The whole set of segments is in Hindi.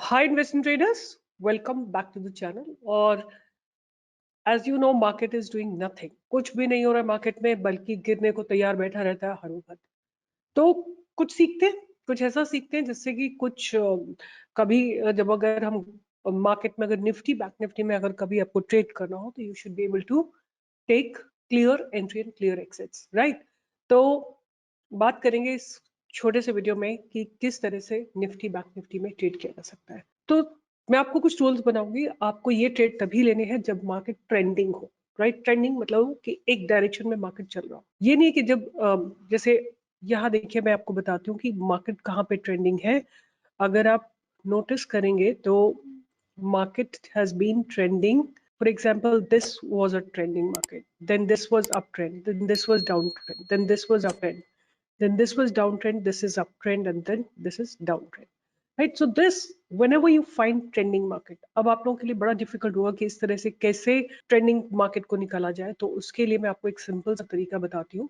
Hi investment traders, welcome back to the channel। और as you know market is doing nothing, कुछ भी नहीं हो रहा है मार्केट में, बल्कि गिरने को तैयार बैठा रहता है हर वक्त। तो कुछ सीखते हैं, कुछ ऐसा सीखते हैं जिससे कि कुछ कभी जब अगर हम मार्केट में अगर निफ्टी बैंक निफ्टी में अगर कभी आपको ट्रेड करना हो तो you should be able to take clear entry and clear exits, right. तो बात करेंगे इस छोटे से वीडियो में कि किस तरह से निफ्टी बैंक निफ्टी में ट्रेड किया जा सकता है। तो मैं आपको कुछ टूल्स बनाऊंगी, आपको ये ट्रेड तभी लेने हैं जब मार्केट ट्रेंडिंग हो, राइट। ट्रेंडिंग मतलब कि एक डायरेक्शन में मार्केट चल रहा हो। ये नहीं कि जब जैसे यहाँ देखिए मैं आपको बताती हूँ कि मार्केट कहाँ पे ट्रेंडिंग है। अगर आप नोटिस करेंगे तो market has been trending. For example, this was a trending market, then this was uptrend, then this was downtrend, then this was uptrend, then this was downtrend, this is uptrend, and then this is downtrend, right? So this, whenever you find trending market, अब आप लोगों के लिए बड़ा डिफिकल्ट होगा कि इस तरह से कैसे ट्रेंडिंग मार्केट को निकाला जाए। तो उसके लिए मैं आपको एक सिंपल सा तरीका बताती हूँ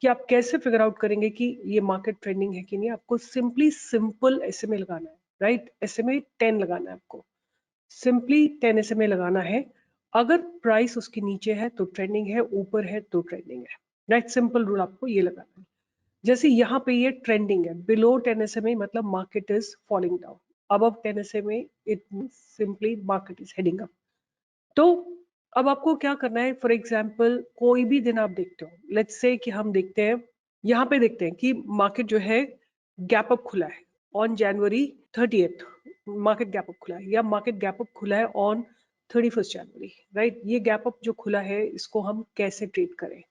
कि आप कैसे फिगर आउट करेंगे कि ये मार्केट ट्रेंडिंग है कि नहीं। आपको सिंपली सिंपल SMA लगाना है, राइट। SMA 10 लगाना है आपको, सिंपली 10 SMA लगाना है। अगर प्राइस उसके नीचे है तो ट्रेंडिंग है, ऊपर है तो ट्रेंडिंग है, राइट। सिंपल रूल आपको ये लगाना है। जैसे यहाँ पे ये ट्रेंडिंग है, बिलो 10 SMA मतलब market is falling down, above 10 SMA it means simply market is heading up. तो अब आपको क्या करना है, फॉर एग्जांपल कोई भी दिन आप देखते हो, लेट्स से कि हम देखते हैं यहाँ पे देखते हैं कि मार्केट जो है गैप अप खुला है on January 30th, market gap up खुला है, या मार्केट गैप अप खुला है ऑन 31st जनवरी, राइट। ये गैप अप जो खुला है इसको हम कैसे ट्रेड करें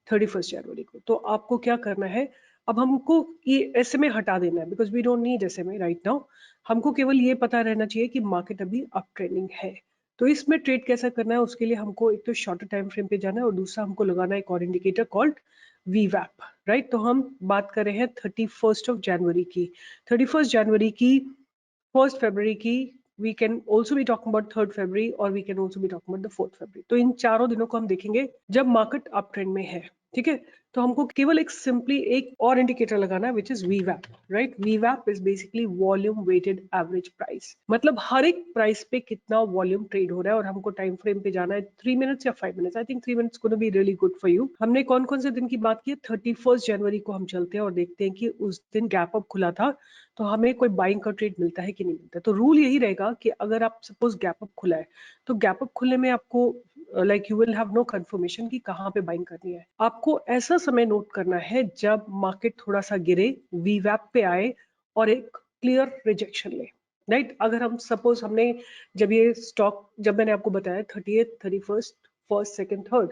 31st जनवरी को। तो आपको क्या करना है, अब हमको ये SMA हटा देना है, because we don't need SMA right now. हमको केवल ये पता रहना चाहिए कि मार्केट अभी अप ट्रेंडिंग है। तो इसमें ट्रेड कैसा करना है, उसके लिए हमको एक तो शॉर्टर टाइम फ्रेम पे जाना है और दूसरा हमको लगाना है एक और इंडिकेटर कॉल्ड VWAP, राइट। तो हम बात कर रहे हैं 31st ऑफ जनवरी की, 31st जनवरी की, 1st February की, we can also be talking about 3rd February और we can also be talking about the 4th February। तो इन चारों दिनों को हम देखेंगे जब मार्केट अप ट्रेंड में है, ठीक है। तो हमको केवल एक सिंपली एक और इंडिकेटर लगाना है which is VWAP, right. VWAP is basically volume weighted average price, मतलब हर एक प्राइस पे कितना वॉल्यूम ट्रेड हो रहा है। और हमको टाइम फ्रेम पे जाना है 3 मिनट्स या 5 minutes. I think 3 minutes gonna be really good for you. हमने कौन कौन से दिन की बात की है, 31st जनवरी को हम चलते हैं और देखते हैं कि उस दिन गैप अप खुला था तो हमें कोई बाइंग का ट्रेड मिलता है कि नहीं मिलता है। तो रूल यही रहेगा कि अगर आप सपोज गैप अप खुला है तो गैप अप खुलने में आपको like you will have no confirmation कि कहाँ पे बाइंग करनी है। आपको ऐसा समय नोट करना है जब मार्केट थोड़ा सा गिरे, VWAP पे आए और एक क्लियर रिजेक्शन ले, राइट। अगर हम सपोज हमने जब ये स्टॉक, जब मैंने आपको बताया 30th 31st 1st 2nd 3rd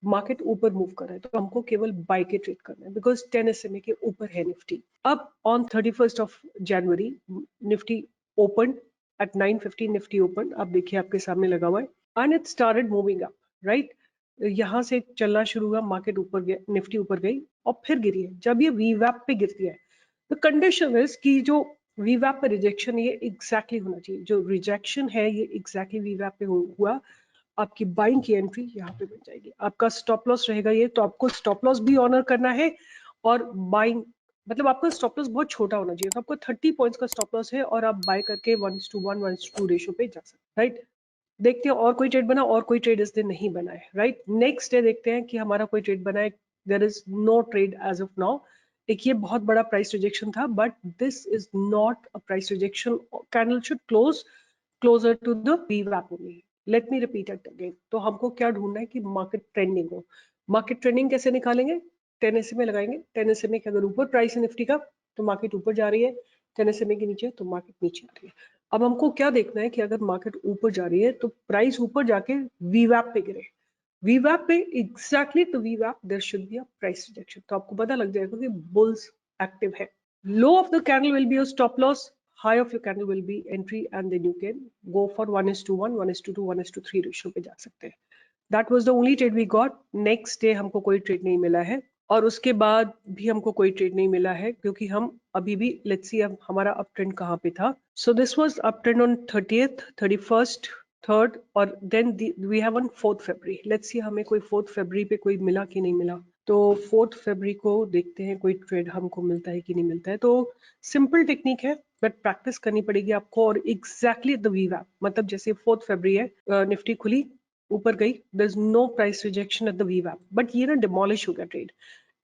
market ऊपर मूव कर रहा है तो हमको केवल बाय के ट्रेड करना है, बिकॉज 10 SMA के ऊपर है निफ्टी। अब on 31st of January Nifty open at 9:15, Nifty open, आप देखिए आपके सामने लगा हुआ है, and it started moving up, right. यहाँ से चलना शुरू हुआ, मार्केट ऊपर गया, निफ्टी ऊपर गई और फिर गिरी है। जब ये VWAP पे गिरती है तो कंडीशन इज कि जो VWAP पे रिजेक्शन ये एग्जैक्टली होना चाहिए, जो रिजेक्शन है ये एग्जैक्टली VWAP पे हुआ, आपकी बाइंग की एंट्री यहाँ पे बन जाएगी। आपका स्टॉप लॉस रहेगा ये, तो आपको स्टॉप लॉस भी ऑनर करना है और बाइंग मतलब आपका स्टॉप लॉस बहुत छोटा होना चाहिए। तो आपको 30 पॉइंट्स का स्टॉप लॉस है और आप बाय करके 1:1 1:2 रेशियो पे जा सकते हैं, राइट। देखते हैं और कोई ट्रेड बना, और कोई ट्रेड इस दिन नहीं बना है, राइट। नेक्स्ट डे देखते हैं कि हमारा कोई ट्रेड बना है, there is no trade as of now. एक ये बहुत बड़ा प्राइस रिजेक्शन था, but this is not a price rejection, candle should close closer to the VWAP only. Let me repeat it again. तो हमको क्या ढूंढना है कि मार्केट ट्रेंडिंग हो। मार्केट ट्रेंडिंग कैसे निकालेंगे, 10 SMA लगाएंगे। 10 SMA के अगर ऊपर प्राइस है निफ्टी का तो मार्केट ऊपर जा रही है, 10 SMA के नीचे तो मार्केट नीचे आ रही है। अब हमको क्या देखना है कि अगर मार्केट ऊपर जा रही है तो प्राइस ऊपर जाके VWAP पे गिरे, VWAP पे एग्जैक्टली तो VWAP there should be a price rejection. तो आपको पता लग जाएगा कि बुल्स एक्टिव है। Low of the candle will be your stop loss, high of your candle will be entry, and then you can go for 1:1 1:2 1:3 ratio पे जा सकते हैं। That was the only trade we got. Next day हमको कोई ट्रेड नहीं मिला है और उसके बाद भी हमको कोई ट्रेड नहीं मिला है, क्योंकि हम अभी भी लेट्स सी अब हमारा अप ट्रेंड कहाँ पे था। So this was up trend on 30th 31st 3rd और then we have on 4th February। Let's see हमें कोई 4th February पे कोई मिला कि नहीं मिला। तो 4th February को देखते हैं कोई ट्रेड हमको मिलता है कि नहीं मिलता है। तो सिंपल टेक्निक है, बट प्रैक्टिस करनी पड़ेगी आपको। और एग्जैक्टली द वीवैप, मतलब जैसे 4 फरवरी है, निफ्टी खुली ऊपर गई, there is no price rejection at the वीवैप, बट ये ना डिमोलिश हो गया ट्रेड।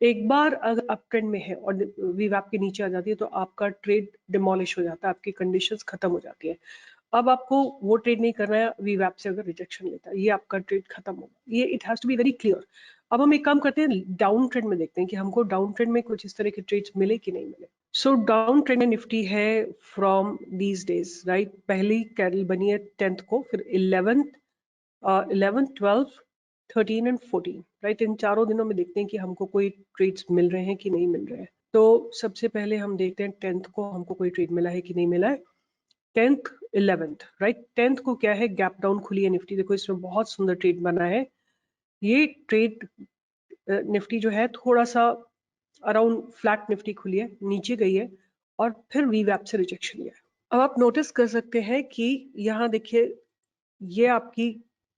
एक बार अगर अप ट्रेंड में है और वीवैप के नीचे आ जाती है तो आपका ट्रेड डिमोलिश हो जाता है, आपकी कंडीशंस खत्म हो जाती है। अब आपको वो ट्रेड नहीं करना है वीवैप से अगर रिजेक्शन लेता है, ये आपका ट्रेड खत्म होगा। ये it has to be very clear. अब हम एक काम करते हैं, डाउन ट्रेंड में देखते हैं कि हमको डाउन ट्रेंड में कुछ इस तरह के ट्रेड्स मिले कि नहीं मिले। सो डाउन ट्रेंड में निफ्टी है फ्रॉम दीज डेज, राइट। पहली कैंडल बनी है 10th को, फिर 11th, 12, 13 एंड 14, राइट। इन चारों दिनों में देखते हैं कि हमको कोई ट्रेड्स मिल रहे हैं कि नहीं मिल रहे हैं। तो सबसे पहले हम देखते हैं 10th को हमको कोई ट्रेड मिला है कि नहीं मिला है। 10th, 11th, right. 10th को क्या है, गैप डाउन खुली है निफ्टी, देखो इसमें बहुत सुंदर ट्रेड बना है। ये ट्रेड निफ्टी जो है थोड़ा सा अराउंड फ्लैट निफ्टी खुली है, नीचे गई है और फिर वीवैप से रिजेक्शन लिया है। अब आप नोटिस कर सकते हैं कि यहाँ देखिए ये आपकी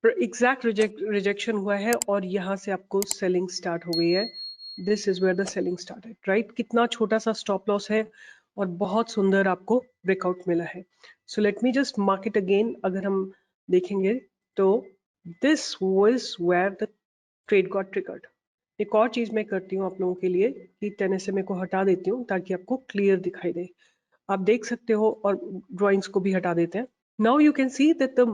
एग्जैक्ट रिजेक्शन हुआ है और यहाँ से आपको सेलिंग स्टार्ट हो गई है। This is where the selling started, right. कितना छोटा सा स्टॉप लॉस है और बहुत सुंदर आपको ब्रेकआउट मिला है। So let me just mark it again. अगर हम देखेंगे तो this was where the trade got triggered. एक और चीज मैं करती हूँ आप लोगों के लिए कि 10 SMA को हटा देती हूँ ताकि आपको क्लियर दिखाई दे। आप देख सकते हो, और ड्राइंग्स को भी हटा देते हैं। Now you can see that the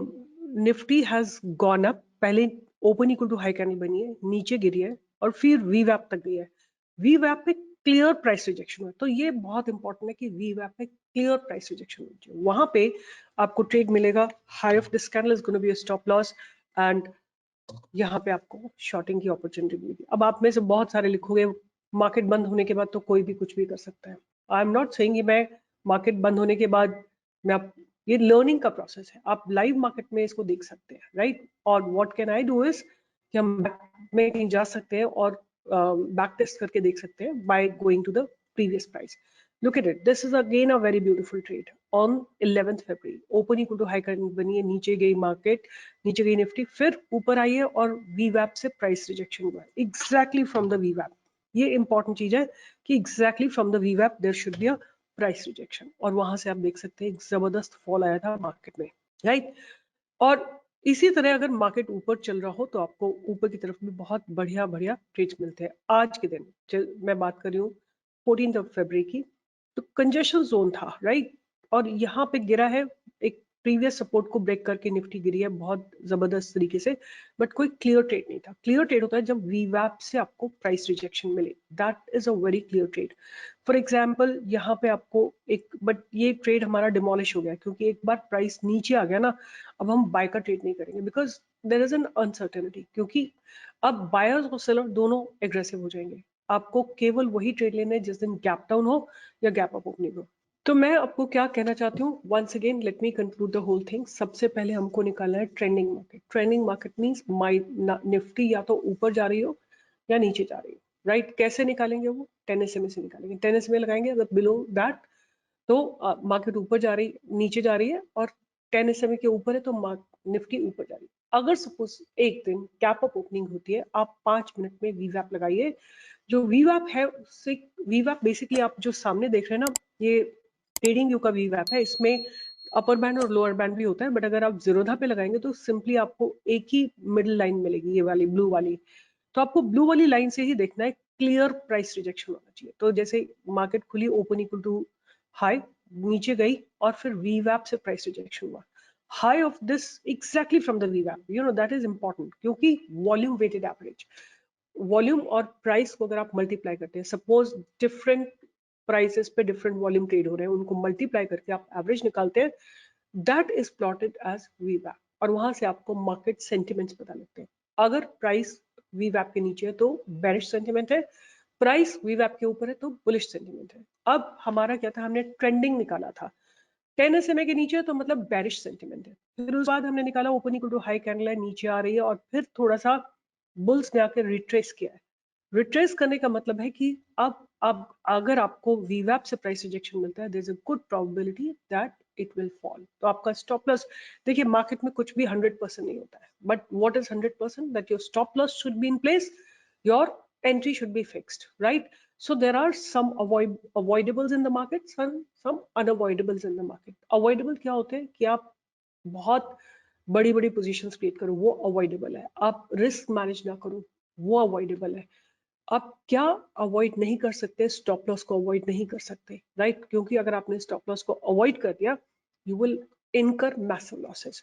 Nifty has gone up. पहले open equal to high candle बनी है, नीचे गिरी है और फिर वीवैप तक गई है। वीवैप पे क्लियर प्राइस रिजेक्शन हुआ, तो ये बहुत इंपॉर्टेंट है कि वीवैप पे क्लियर प्राइस रिजेक्शन होनी चाहिए। वहां पे आपको ट्रेड मिलेगा, high of this candle is gonna be a stop loss and यहाँ पे आपको शॉर्टिंग की अपॉर्चुनिटी मिलेगी। अब आप में से बहुत सारे लिखोगे मार्केट बंद होने के बाद तो कोई भी कुछ भी कर सकता है। आई एम नॉट सेइंग मैं मार्केट बंद होने के बाद मैं आप, ये लर्निंग का प्रोसेस है, आप लाइव मार्केट में इसको देख सकते हैं, राइट। और what can I do is कि हम में कहीं जा सकते हैं और बैक टेस्ट करके देख सकते हैं by going to the previous price. Look at it. This is again a very beautiful trade on 11th February. Open equal to high current बनी है, नीचे गई मार्केट, नीचे गई निफ्टी, फिर ऊपर आई है और वीवैप से प्राइस रिजेक्शन हुआ है एग्जैक्टली फ्रॉम द वीवैप। ये इंपॉर्टेंट चीज है कि एग्जैक्टली फ्रॉम द वीवैप there should be a price rejection. और वहां से आप देख सकते हैं एक जबरदस्त फॉल आया था मार्केट में, राइट। और इसी तरह अगर मार्केट ऊपर चल रहा हो तो आपको ऊपर की तरफ भी बहुत बढ़िया बढ़िया ट्रेड्स मिलते हैं। आज के दिन मैं बात कर रही हूँ 14 फरवरी की, तो कंजेशन जोन था, राइट। और यहाँ पे गिरा है, एक प्रीवियस सपोर्ट को ब्रेक करके निफ्टी गिरी है बहुत जबरदस्त तरीके से, बट कोई क्लियर ट्रेड नहीं था। क्लियर ट्रेड होता है जब वीवैप से आपको प्राइस रिजेक्शन मिले, that is a very clear trade. For example यहाँ पे आपको एक, बट ये ट्रेड हमारा डिमोलिश हो गया क्योंकि एक बार प्राइस नीचे आ गया ना, अब हम बाय का ट्रेड नहीं करेंगे because there is an uncertainty, क्योंकि अब बायर्स और सेलर दोनों एग्रेसिव हो जाएंगे। आपको केवल वही ट्रेड लेना है जिस दिन गैप डाउन हो या गैप अप ओपनिंग हो। तो मैं आपको क्या कहना चाहती हूँ, once again let me conclude the whole thing. सबसे पहले हमको निकालना है trending market. Trending market means Nifty या तो ऊपर जा रही हो या नीचे जा रही हो, राइट। कैसे निकालेंगे वो, 10 SMA से निकालेंगे। 10 SMA लगाएंगे, अगर बिलो दैट तो मार्केट ऊपर जा रही, नीचे जा रही है, और 10 SMA के ऊपर है तो निफ्टी ऊपर जा रही है। अगर सपोज एक दिन गैप अप ओपनिंग होती है, आप 5 मिनट में वीवैप लगाइए। जो वीवैप है उससे, वीवैप बेसिकली आप जो सामने देख रहे हैं ना, ये ट्रेडिंग व्यू का वीवैप है। इसमें अपर बैंड और लोअर बैंड भी होता है, बट अगर आप जीरोधा पे लगाएंगे तो सिंपली आपको एक ही मिडिल लाइन मिलेगी, ये वाली ब्लू वाली। तो आपको ब्लू वाली लाइन से ही देखना है, क्लियर प्राइस रिजेक्शन होना चाहिए। तो जैसे मार्केट खुली ओपन इक्वल टू हाई, नीचे गई और फिर वीवैप से प्राइस रिजेक्शन हुआ, high of this exactly from the वीवैप, you know that is important, क्योंकि वॉल्यूम वेटेड एवरेज, वॉल्यूम और प्राइस को अगर आप मल्टीप्लाई करते हैं, सपोज डिफरेंट प्राइसेस पे डिफरेंट वॉल्यूम ट्रेड हो रहे हैं, उनको मल्टीप्लाई करके आप एवरेज निकालते हैं, दैट इज प्लॉटेड एज वीवैप। और वहां से आपको मार्केट सेंटिमेंट्स पता लगते हैं। अगर प्राइस वीवैप के नीचे है तो बेरिश सेंटिमेंट है, प्राइस वीवैप के ऊपर है तो बुलिश सेंटिमेंट है। अब हमारा क्या था, हमने ट्रेंडिंग निकाला था, 10 SMA के नीचे है तो मतलब बेरिश सेंटिमेंट है। फिर उसके बाद हमने निकाला open equal to high candle है, नीचे आ रही है, और फिर थोड़ा सा बुल्स ने आकर रिट्रेस किया है। रिट्रेस करने का मतलब है कि अब अगर आपको वीवैप से प्राइस रिजेक्शन मिलता है, there is a good probability that it will fall. तो आपका स्टॉप लॉस, देखिए मार्केट में कुछ भी 100% नहीं होता है, but what is 100%, that your stop loss should be in place, your entry should be fixed, right. So there are some avoidables in the market, some unavoidables in the market. Avoidable क्या होते हैं कि आप बहुत बड़ी बड़ी पोजीशंस क्रिएट करो, वो अवॉइडेबल है. आप रिस्क मैनेज ना करो, वो अवॉइडेबल है. आप क्या अवॉइड नहीं कर सकते? स्टॉप लॉस को अवॉइड नहीं कर सकते, राइट? क्योंकि अगर आपने स्टॉप लॉस को अवॉइड कर दिया, यू विल इनकर मैसिव लॉसेस.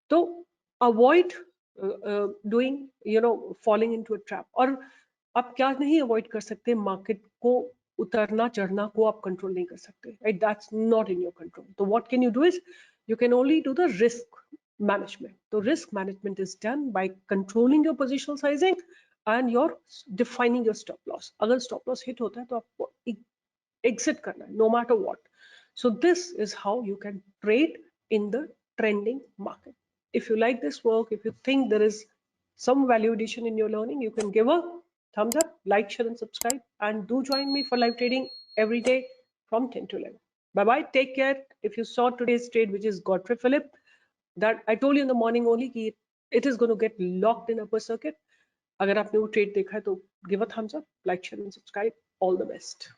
तो avoid doing, you know, falling into a trap. और आप क्या नहीं अवॉइड कर सकते? मार्केट को उतरना चढ़ना को आप कंट्रोल नहीं कर सकते, right? That's not in your control. तो what can you do is, you can only do the risk management. So risk management is done by controlling your positional sizing and your defining your stop loss. अगर stop loss hit होता है तो आपको exit करना है, no matter what. So this is how you can trade in the trending market. If you like this work, if you think there is some value addition in your learning, you can give a thumbs up, like, share, and subscribe, and do join me for live trading every day from 10 to 11. Bye bye. Take care. If you saw today's trade, which is Godfrey Philip, that I told you in the morning only, कि it is going to get locked in upper circuit. अगर आपने वो ट्रेड देखा है तो give a thumbs up, like, share, and subscribe. All the best.